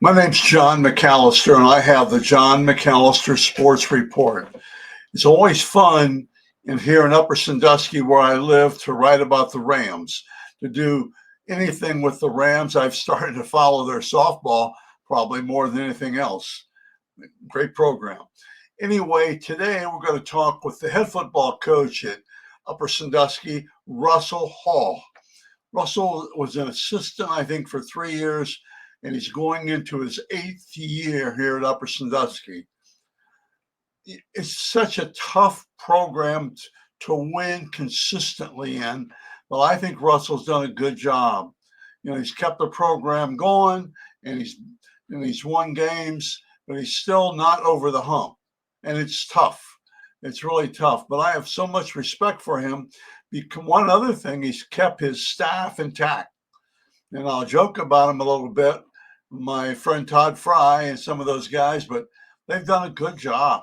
My name's John McAllister, and I have the John McAllister Sports Report. It's always fun in here in Upper Sandusky, where I live, to write about the Rams, to do anything with the Rams. I've started to follow their softball probably more than anything else. Great program. Anyway, today we're going to talk with the head football coach at Upper Sandusky, Russell Hall. Russell was an assistant, I think, for 3 years, and he's going into his 8th year here at Upper Sandusky. It's such a tough program to win consistently in, but I think Russell's done a good job. He's kept the program going, and he's won games, but he's still not over the hump, and it's tough. It's really tough, but I have so much respect for him. One other thing, he's kept his staff intact, and I'll joke about him a little bit. My friend Todd Fry and some of those guys, but they've done a good job.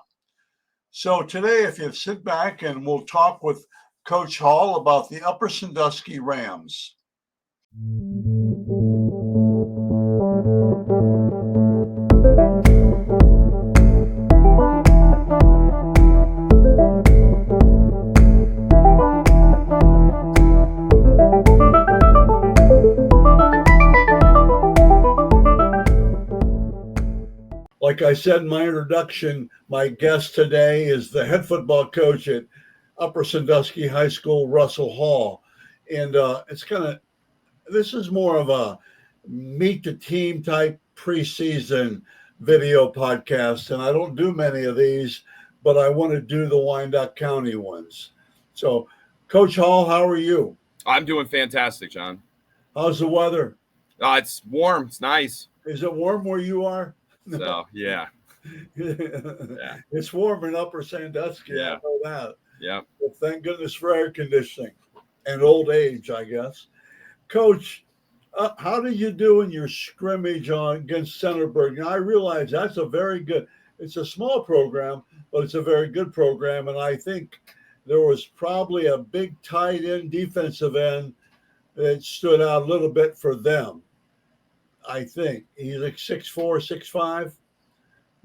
So today, if you sit back, and we'll talk with Coach Hall about the Upper Sandusky Rams. Like I said in my introduction, my guest today is the head football coach at Upper Sandusky High School, Russell Hall. And this is more of a meet the team type preseason video podcast. And I don't do many of these, but I want to do the Wyandotte County ones. So, Coach Hall, how are you? I'm doing fantastic, John. How's the weather? It's warm. It's nice. Is it warm where you are? So, yeah. It's warm in Upper Sandusky. Yeah. I know that. Yeah. Well, thank goodness for air conditioning and old age, I guess. Coach, how did you do in your scrimmage against Centerburg? Now, I realize that's it's a small program, but it's a very good program. And I think there was probably a big tight end, defensive end that stood out a little bit for them. I think he's like 6'4", 6'5",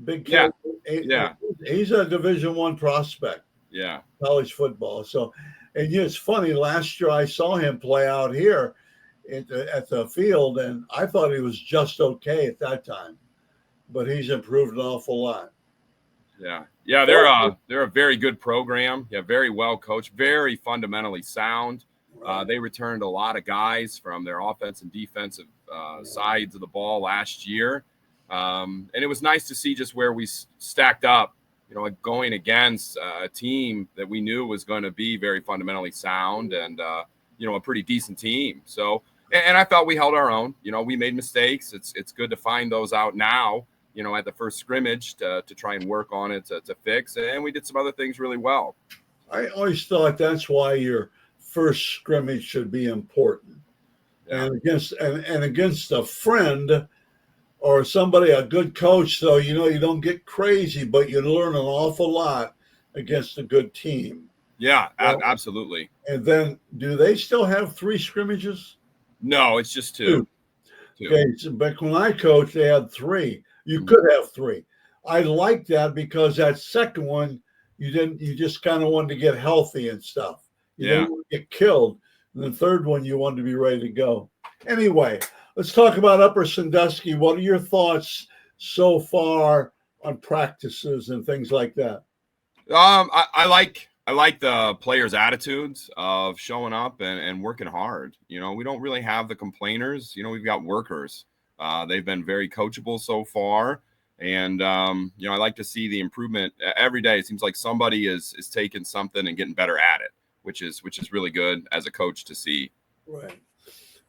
big kid. Yeah. He's a Division I prospect. Yeah. College football. So, and it's funny. Last year I saw him play out here at the field, and I thought he was just okay at that time, but he's improved an awful lot. Yeah. They're a very good program. Yeah, very well coached, very fundamentally sound. Right. They returned a lot of guys from their offense and defensive sides of the ball last year. And it was nice to see just where we stacked up, going against a team that we knew was going to be very fundamentally sound and, a pretty decent team. So, and I felt we held our own. We made mistakes. It's good to find those out now, at the first scrimmage to try and work on it to fix. And we did some other things really well. I always thought that's why your first scrimmage should be important. Yeah. And against a friend or somebody, a good coach, though, you don't get crazy, but you learn an awful lot against a good team. Yeah, absolutely. And then, do they still have 3 scrimmages? No, it's just 2. Okay, so back when I coached, they had 3. You could have 3. I like that because that second one, you just kind of wanted to get healthy and stuff. You didn't want to get killed. And the third one, you wanted to be ready to go. Anyway, let's talk about Upper Sandusky. What are your thoughts so far on practices and things like that? I like the players' attitudes of showing up and working hard. We don't really have the complainers. We've got workers. They've been very coachable so far. And, I like to see the improvement every day. It seems like somebody is taking something and getting better at it, which is really good as a coach to see. Right.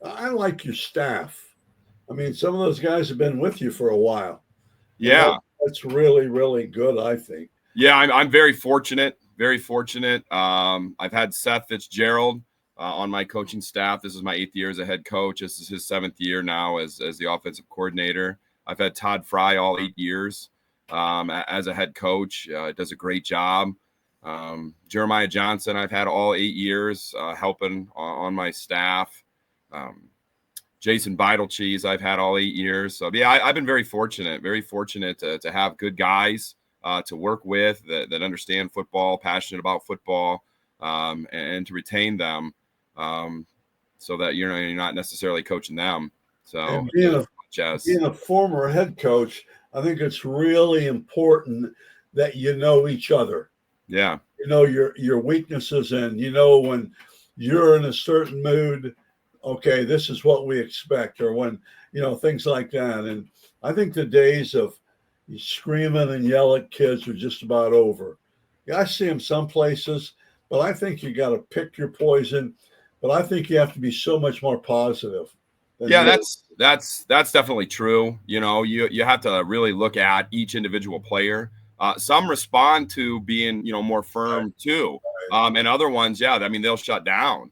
I like your staff. I mean, some of those guys have been with you for a while. Yeah. That's really, really good, I think. Yeah, I'm very fortunate. Very fortunate. I've had Seth Fitzgerald on my coaching staff. This is my 8th year as a head coach. This is his 7th year now as the offensive coordinator. I've had Todd Fry all 8 years as a head coach. Does a great job. Jeremiah Johnson, I've had all 8 years helping on my staff. Jason Cheese I've had all 8 years. So yeah, I've been very fortunate to have good guys to work with that understand football, passionate about football, and to retain them, so that you're not necessarily coaching them. So And being a former head coach, I think it's really important that you know each other. Yeah. You know your weaknesses, and you know when you're in a certain mood, okay, this is what we expect, or when, things like that. And I think the days of screaming and yell at kids are just about over. Yeah, I see them some places, but I think you got to pick your poison. But I think you have to be so much more positive. Yeah, that's definitely true. You have to really look at each individual player. Some respond to being, more firm too. And other ones, yeah, I mean, they'll shut down.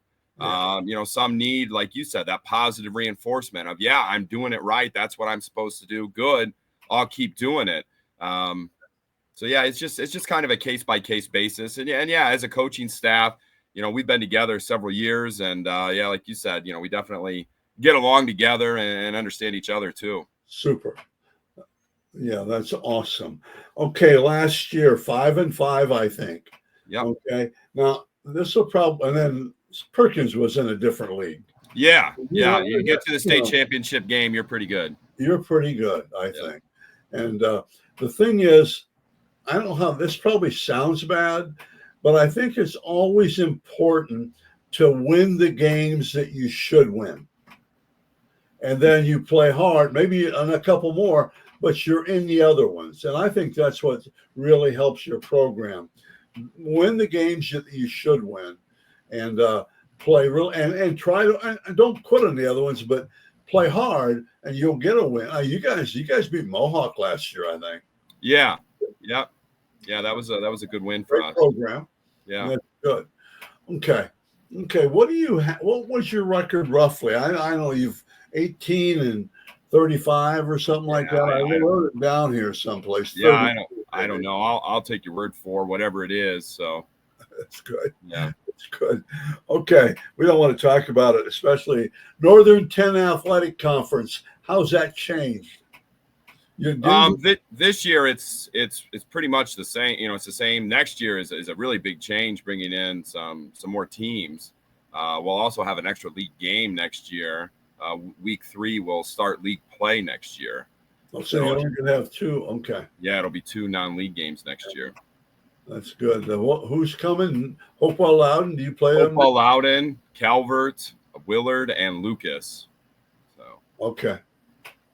Some need, like you said, that positive reinforcement of, yeah, I'm doing it right. That's what I'm supposed to do. Good. I'll keep doing it. So yeah, it's just kind of a case by case basis. And yeah, as a coaching staff, we've been together several years, and yeah, like you said, we definitely get along together and understand each other too. Super. Yeah, that's awesome. Okay, last year 5-5, I think. Yeah. Okay, now this will probably, and then Perkins was in a different league. Yeah. You get to the state championship game, you're pretty good. You're pretty good, I think. And the thing is, I don't know how this probably sounds bad, but I think it's always important to win the games that you should win. And then you play hard, maybe on a couple more, but you're in the other ones. And I think that's what really helps your program. Win the games that you should win, and play real, and try to, and don't quit on the other ones, but play hard, and you'll get a win. You guys beat Mohawk last year, I think. Yeah. That was a good win for us. Program. Yeah, that's good. Okay. What do you? What was your record roughly? I know you've 18 and 35 or something like that. I wrote it down here someplace. Yeah, I don't know. I'll take your word for whatever it is. So that's good. Yeah, it's good. Okay, we don't want to talk about it, especially Northern 10 Athletic Conference. How's that changed? This year it's pretty much the same. It's the same. Next year is a really big change, bringing in some more teams. We'll also have an extra league game next year. Week 3 will start league play next year. So you're going to have 2. Okay. Yeah, it'll be 2 non-league games next year. That's good. Who's coming? Hopewell Loudon. Do you play them? Hopewell Loudon, Calvert, Willard, and Lucas. So okay,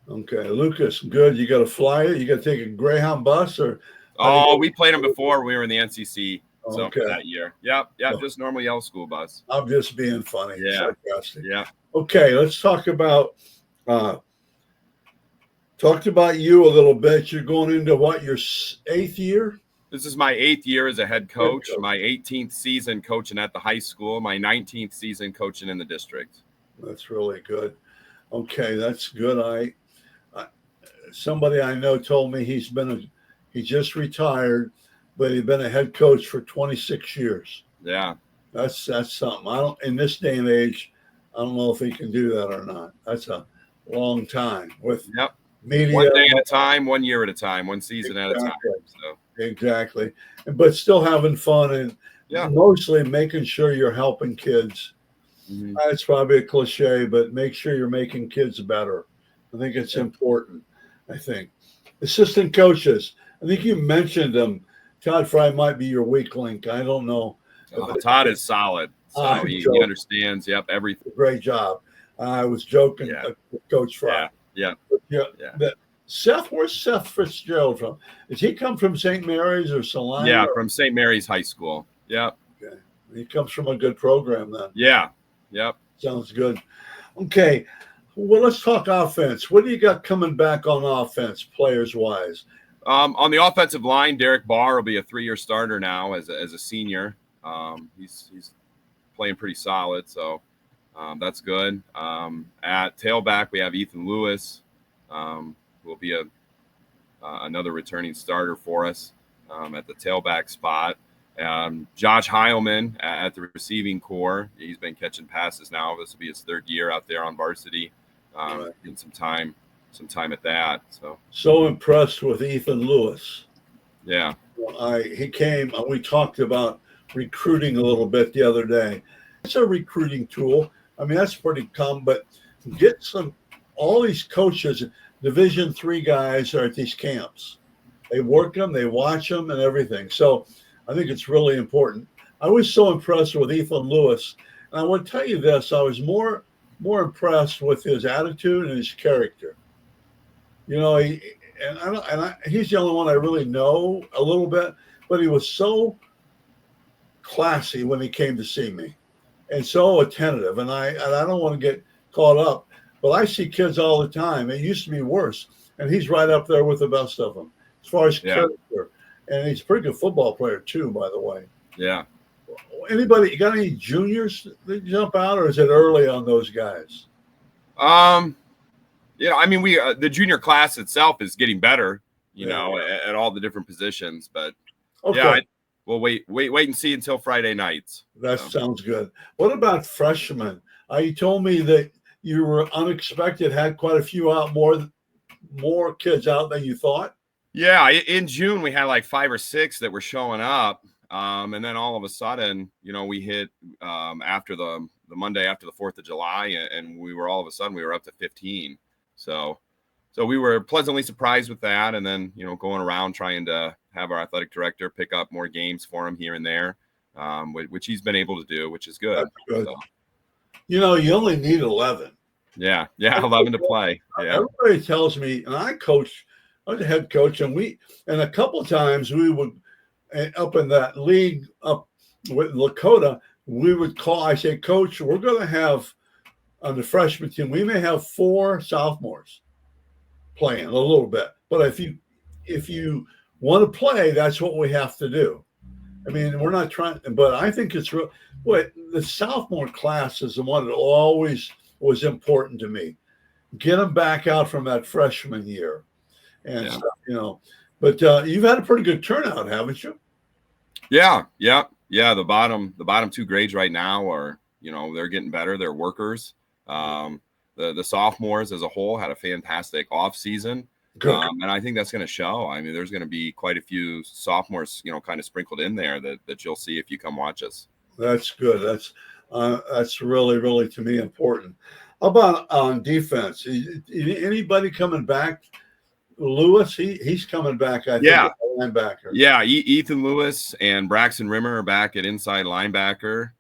Lucas, good. You got to fly it. You got to take a Greyhound bus, or? We played them before. We were in the NCC. So for that year. Yep. Just normal yellow school bus. I'm just being funny. Yeah. Sarcastic. Yeah. Okay, let's talk about you a little bit. You're going into what, your 8th year? This is my 8th year as a head coach. My 18th season coaching at the high school. My 19th season coaching in the district. That's really good. Okay, that's good. Somebody I know told me he just retired, but he'd been a head coach for 26 years. Yeah. That's something. In this day and age, I don't know if he can do that or not. That's a long time with media. 1 day at a time, 1 year at a time, 1 season at a time. So. Exactly. But still having fun and mostly making sure you're helping kids. Mm-hmm. It's probably a cliche, but make sure you're making kids better. I think it's important. I think assistant coaches. I think you mentioned them. Todd Fry might be your weak link. I don't know. Todd is solid. So he understands. Yep, everything. Great job. I was joking, Coach Fry. Yeah. Seth, where's Seth Fitzgerald from? Does he come from St. Mary's or Salina? Yeah, from St. Mary's High School. Yeah. Okay. He comes from a good program then. Yeah. Yep. Sounds good. Okay. Well, let's talk offense. What do you got coming back on offense, players-wise? On the offensive line, Derek Barr will be a 3-year starter now as a senior. He's playing pretty solid, so that's good. At tailback, we have Ethan Lewis, who will be another returning starter for us at the tailback spot. Josh Heilman at the receiving core. He's been catching passes now. This will be his 3rd year out there on varsity. Right. getting some time at that. So impressed with Ethan Lewis. Yeah. He came. We talked about recruiting a little bit the other day. It's a recruiting tool. I mean, that's pretty common. But get some. All these coaches, Division III guys, are at these camps. They work them, they watch them, and everything. So I think it's really important. I was so impressed with Ethan Lewis, and I want to tell you this: I was more impressed with his attitude and his character. You know, he's the only one I really know a little bit, but he was so classy when he came to see me, and so attentive. And I don't want to get caught up, but I see kids all the time. It used to be worse, and he's right up there with the best of them as far as character. And he's a pretty good football player too, by the way. Yeah. Anybody, you got any juniors that jump out, or is it early on those guys? Yeah, I mean, the junior class itself is getting better, you know, at all the different positions. But yeah, we'll wait and see until Friday nights. That sounds good. What about freshmen? You told me that you were unexpected, had quite a few out, more kids out than you thought. Yeah, in June we had like 5 or 6 that were showing up, and then all of a sudden, you know, we hit after the Monday after the 4th of July, and we were all of a sudden we were up to 15. So we were pleasantly surprised with that, and then, you know, going around trying to have our athletic director pick up more games for him here and there, which he's been able to do, which is good. That's good. So, you know, you only need 11. Yeah, 11 to play. Yeah. Everybody tells me, and I was a head coach, and a couple times we would up in that league up with Lakota, we would call. I say, Coach, we're going to have on the freshman team, we may have 4 sophomores playing a little bit, but if you want to play, that's what we have to do. I mean, we're not trying, but I think it's real. What the sophomore class is the one that always was important to me. Get them back out from that freshman year, and stuff, you know. But you've had a pretty good turnout, haven't you? Yeah. The bottom 2 grades right now are, you know, they're getting better. They're workers. The sophomores as a whole had a fantastic off season. And I think that's going to show. I mean, there's going to be quite a few sophomores, you know, kind of sprinkled in there that you'll see if you come watch us. That's good. That's really, really, to me, important. How about on defense? Anybody coming back? Lewis, he's coming back, I think, linebacker. Yeah, Ethan Lewis and Braxton Rimmer are back at inside linebacker.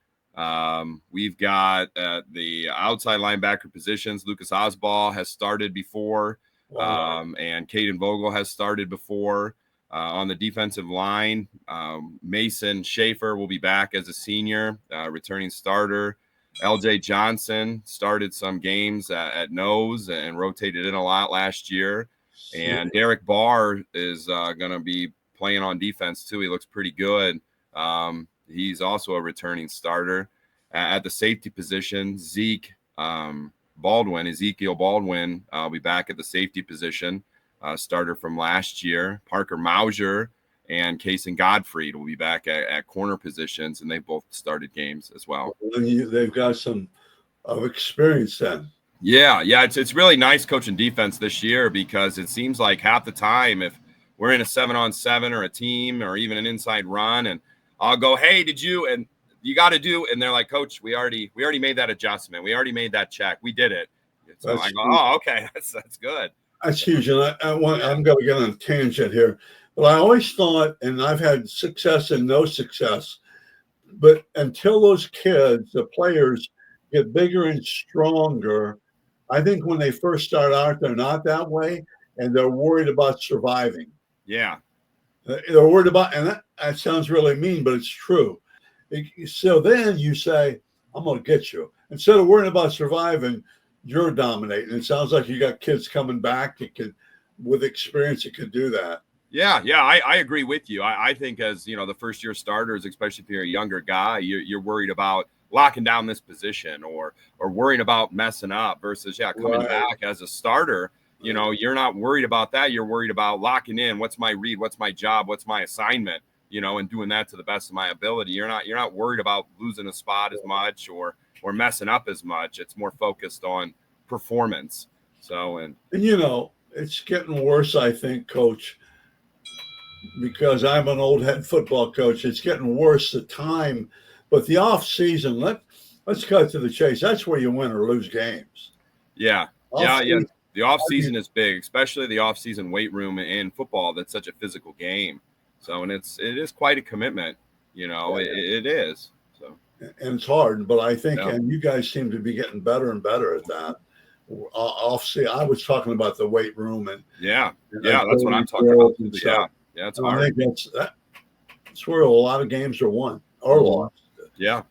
We've got the outside linebacker positions. Lucas Osball has started before. Wow. And Caden Vogel has started before. On the defensive line, Mason Schaefer will be back as a senior, returning starter. LJ Johnson started some games at nose and rotated in a lot last year. And Derek Barr is going to be playing on defense too. He looks pretty good. He's also a returning starter. At the safety position, Ezekiel Baldwin will be back at the safety position, starter from last year. Parker Mauser and Kason Godfrey will be back at corner positions, and they both started games as well. They've got some of experience then. Yeah, it's really nice coaching defense this year, because it seems like half the time if we're in a 7-on-7 or a team or even an inside run, and I'll go, hey, did you? And you got to do, and they're like, Coach, we already made that adjustment. We already made that check. We did it. So I go, oh, okay, that's good. That's huge. And I'm going to get on a tangent here, but I always thought, and I've had success and no success, but until those kids, the players, get bigger and stronger, I think when they first start out, they're not that way, and they're worried about surviving. Yeah. They're worried about, and that sounds really mean, but it's true. So then you say, I'm going to get you. Instead of worrying about surviving, you're dominating. It sounds like you got kids coming back that can, with experience, that could do that. Yeah, I agree with you. I think as, you know, the first year starters, especially if you're a younger guy, you're worried about locking down this position or worrying about messing up versus, coming back as a starter. You know, you're not worried about that. You're worried about locking in. What's my read? What's my job? What's my assignment? You know, and doing that to the best of my ability. You're not worried about losing a spot as much or messing up as much. It's more focused on performance. So, And it's getting worse, I think, Coach, because I'm an old head football coach. It's getting worse, the time, but the off season. Let's cut to the chase. That's where you win or lose games. Yeah. Off Yeah. season, The off season is big, especially the off season weight room in football. That's such a physical game. So, and it is quite a commitment. It is. So, and it's hard, but I think, yeah. and you guys seem to be getting better and better at that. Off season, I was talking about the weight room and that's what I'm talking about. Yeah, it's hard. I think that's where a lot of games are won or lost. Yeah.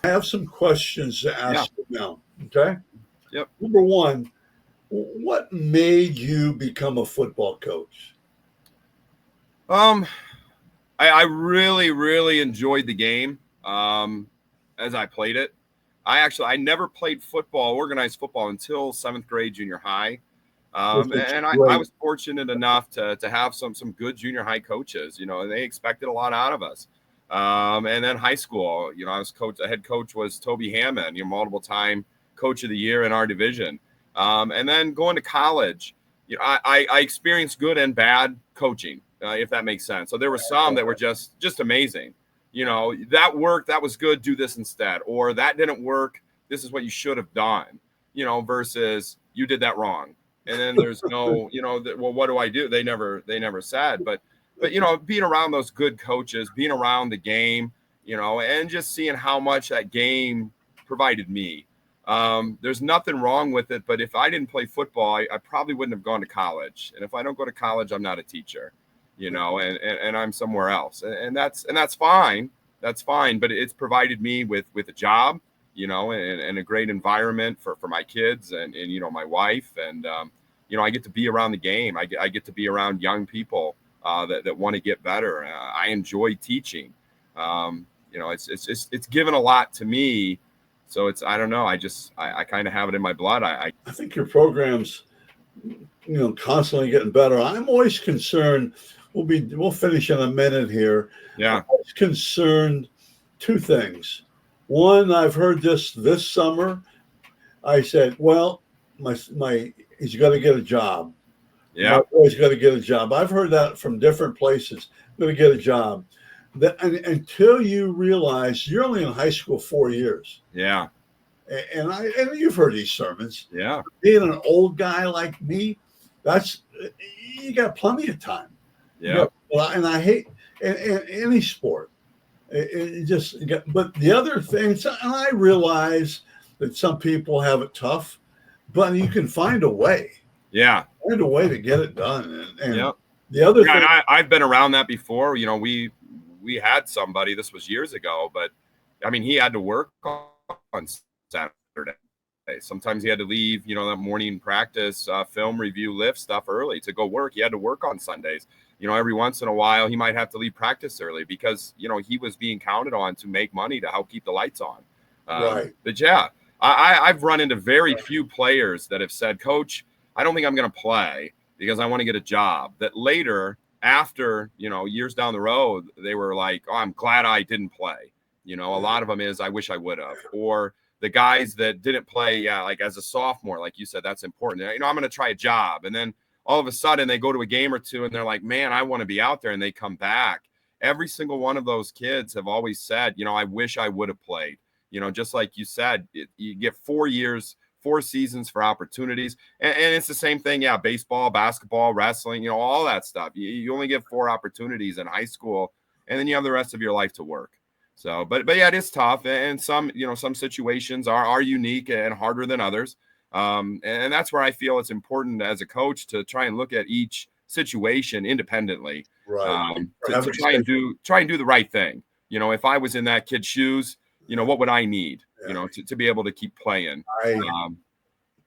I have some questions to ask you now. Okay. Yep. Number one, what made you become a football coach? I really, really enjoyed the game as I played it. I never played football, organized football, until 7th grade junior high. And I was fortunate enough to have some good junior high coaches, and they expected a lot out of us. And then high school, the head coach was Toby Hammond, multiple time coach of the year in our division. And then going to college, I experienced good and bad coaching, if that makes sense. So there were some that were just amazing. That worked, that was good, do this instead. Or that didn't work, this is what you should have done, versus you did that wrong. And then there's no, well, what do I do? They never said, but being around those good coaches, being around the game, and just seeing how much that game provided me. There's nothing wrong with it, but if I didn't play football, I probably wouldn't have gone to college. And if I don't go to college, I'm not a teacher, and I'm somewhere else. And that's fine. That's fine. But it's provided me with a job, and a great environment for my kids and my wife. And, I get to be around the game. I get to be around young people that want to get better. I enjoy teaching. It's given a lot to me. So I don't know. I kind of have it in my blood. I think your program's, constantly getting better. I'm always concerned. We'll finish in a minute here. Yeah. I'm always concerned two things. One, I've heard this summer. I said, well, he's got to get a job. Yeah. My boy's got to get a job. I've heard that from different places. Going to get a job. Until you realize you're only in high school 4 years. Yeah. And you've heard these sermons. Yeah. Being an old guy like me, you got plenty of time. Yeah. And I hate any sport. But the other thing, and I realize that some people have it tough, but you can find a way. Yeah. Find a way to get it done. And the other thing, and I've been around that before. We had somebody, this was years ago, but I mean, he had to work on Saturday. Sometimes he had to leave, that morning practice, film review, lift stuff early to go work. He had to work on Sundays. Every once in a while, he might have to leave practice early because, he was being counted on to make money to help keep the lights on. Right. But yeah, I've run into very few players that have said, Coach, I don't think I'm going to play because I want to get a job. That later, after, years down the road, they were like, oh, I'm glad I didn't play. A lot of them is, I wish I would have. Or the guys that didn't play, like as a sophomore, like you said, that's important. I'm going to try a job. And then all of a sudden they go to a game or two and they're like, man, I want to be out there. And they come back. Every single one of those kids have always said, I wish I would have played. Just like you said, you get 4 years, 4 seasons for opportunities. And it's the same thing. Yeah. Baseball, basketball, wrestling, all that stuff. You only get 4 opportunities in high school, and then you have the rest of your life to work. So, but yeah, it is tough. And some situations are unique and harder than others. And that's where I feel it's important as a coach to try and look at each situation independently, right. To try and do the right thing. If I was in that kid's shoes, what would I need, to be able to keep playing? I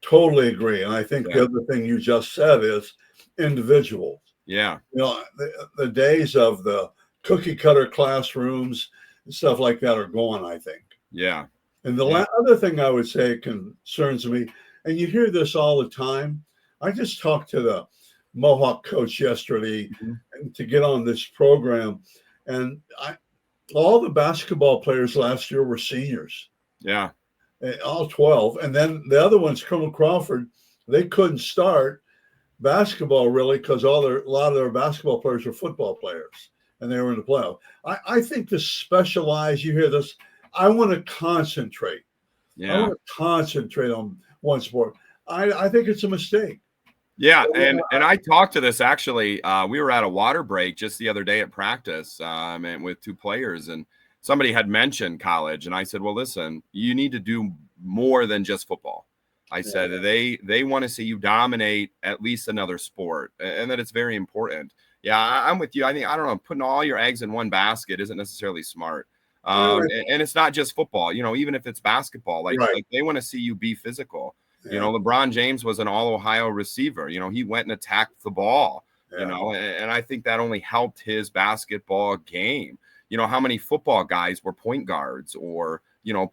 totally agree. And I think the other thing you just said is individuals. Yeah. The days of the cookie cutter classrooms and stuff like that are gone, I think. Yeah. And the other thing I would say concerns me, and you hear this all the time. I just talked to the Mohawk coach yesterday to get on this program, and all the basketball players last year were seniors. Yeah. all 12. And then the other ones, Colonel Crawford, they couldn't start basketball really because a lot of their basketball players were football players and they were in the playoff. I think to specialize, you hear this, I want to concentrate. I Yeah. want to concentrate on one sport. I think it's a mistake. Yeah, and I talked to this actually. We were at a water break just the other day at practice, and with two players, and somebody had mentioned college, and I said, "Well, listen, you need to do more than just football." I said they want to see you dominate at least another sport, and that it's very important. Yeah, I'm with you. I don't know, putting all your eggs in one basket isn't necessarily smart. And it's not just football. Even if it's basketball, like they want to see you be physical. LeBron James was an all-Ohio receiver. He went and attacked the ball, and I think that only helped his basketball game. How many football guys were point guards or,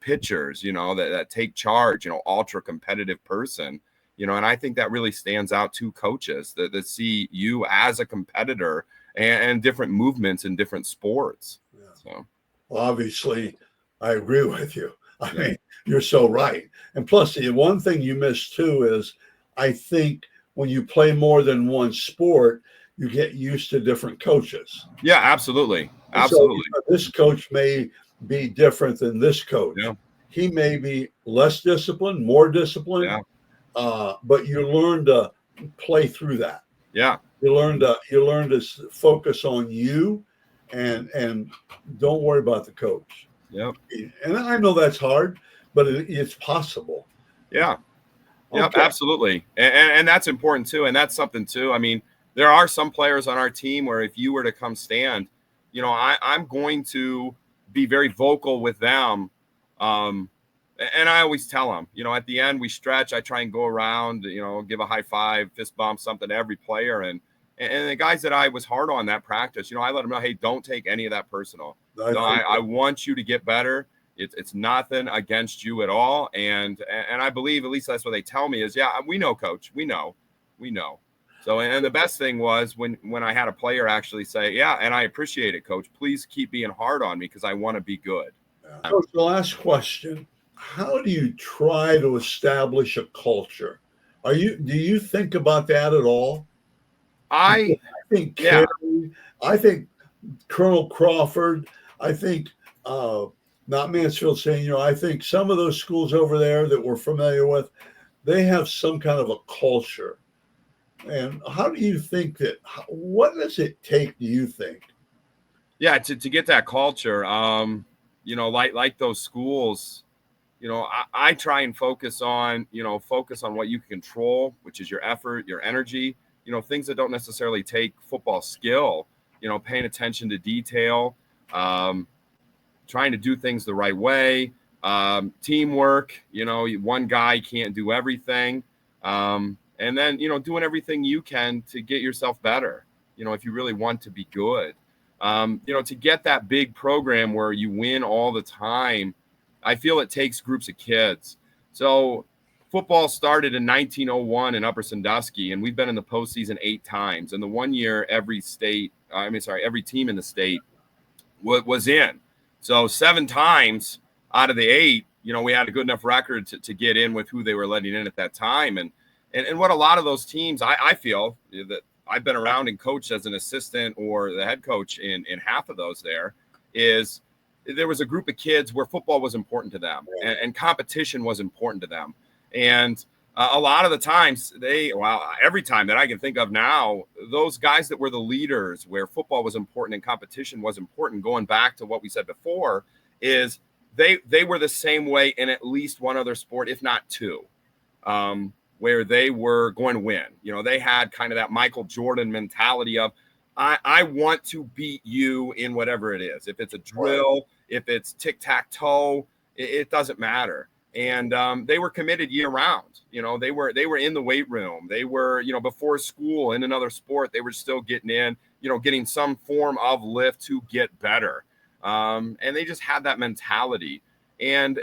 pitchers, that take charge, ultra competitive person, and I think that really stands out to coaches that see you as a competitor and different movements in different sports. Yeah. So, well, obviously, I agree with you. I mean, you're so right. And plus, the one thing you miss too is I think when you play more than one sport, you get used to different coaches. Yeah, absolutely. Absolutely. So, this coach may be different than this coach. Yeah. He may be less disciplined, more disciplined, but you learn to play through that. Yeah. You learn to focus on you and don't worry about the coach. Yep. And I know that's hard, but it's possible. Yeah. Yeah, okay. Absolutely. And that's important too. And that's something too. I mean, there are some players on our team where if you were to come stand, I'm going to be very vocal with them. And I always tell them, at the end we stretch, I try and go around, give a high five, fist bump, something to every player. And the guys that I was hard on that practice, I let them know, hey, don't take any of that personal. I want you to get better. It's nothing against you at all. And I believe, at least that's what they tell me is, yeah, we know, coach, we know. So, and the best thing was when I had a player actually say, yeah, and I appreciate it, coach, please keep being hard on me because I want to be good. Yeah. Coach, the last question, how do you try to establish a culture? Do you think about that at all? I think Colonel Crawford, I think not Mansfield Senior, I think some of those schools over there that we're familiar with, they have some kind of a culture. And how do you think what does it take, do you think? Yeah, to get that culture, like those schools, I try and focus on what you can control, which is your effort, your energy, things that don't necessarily take football skill, paying attention to detail, trying to do things the right way, teamwork, one guy can't do everything. And then, doing everything you can to get yourself better, if you really want to be good, to get that big program where you win all the time. I feel it takes groups of kids. So football started in 1901 in Upper Sandusky, and we've been in the postseason 8 times. And the one year every team in the state was in. So 7 times out of the 8, we had a good enough record to get in with who they were letting in at that time. And what a lot of those teams, I feel that I've been around and coached as an assistant or the head coach in half of those is there was a group of kids where football was important to them and competition was important to them. And a lot of the times every time that I can think of now, those guys that were the leaders where football was important and competition was important, going back to what we said before, is they were the same way in at least one other sport, if not 2. Where they were going to win. They had kind of that Michael Jordan mentality of, I want to beat you in whatever it is. If it's a drill, if it's tic-tac-toe, it doesn't matter. And they were committed year round. They were in the weight room. They were, before school in another sport, they were still getting in, getting some form of lift to get better. And they just had that mentality. And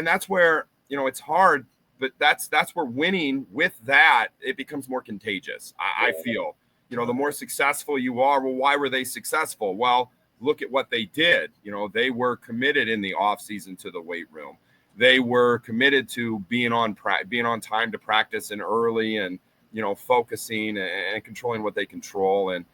that's where, it's hard. But that's where winning with that, it becomes more contagious. I feel, the more successful you are. Well, why were they successful? Well, look at what they did. They were committed in the off season to the weight room. they were committed to being on time to practice and early, and focusing and controlling what they control, and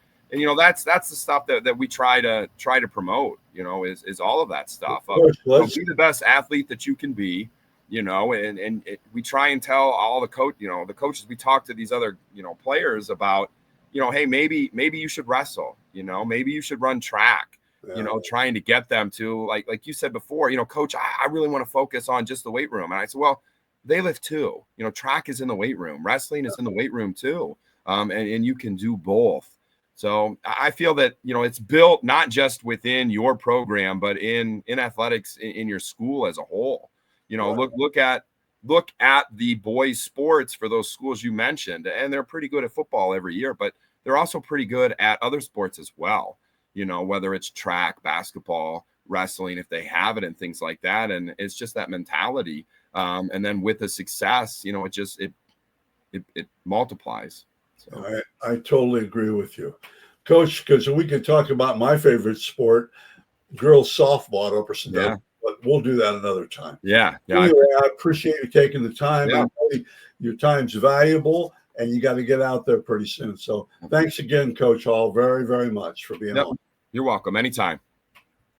that's the stuff that we try to promote. Is all of that stuff. Be the best athlete that you can be. We try and tell all the coaches. We talk to these other players about hey, maybe you should wrestle. Maybe you should run track. Trying to get them to like you said before, coach, I really want to focus on just the weight room. And I said, well, they lift too. Track is in the weight room. Wrestling is in the weight room too. And you can do both. So I feel that, it's built not just within your program, but in athletics in your school as a whole. Look at the boys sports for those schools you mentioned, and they're pretty good at football every year, but they're also pretty good at other sports as well. Whether it's track, basketball, wrestling, if they have it, and things like that. And it's just that mentality. And then with the success, it multiplies. So. I totally agree with you, Coach, because we could talk about my favorite sport, girls softball at Upper Sandusky, but we'll do that another time. Yeah. Anyway, I appreciate you taking the time. Yeah. Your time's valuable, and you got to get out there pretty soon. So thanks again, Coach Hall, very, very much for being on. You're welcome. Anytime.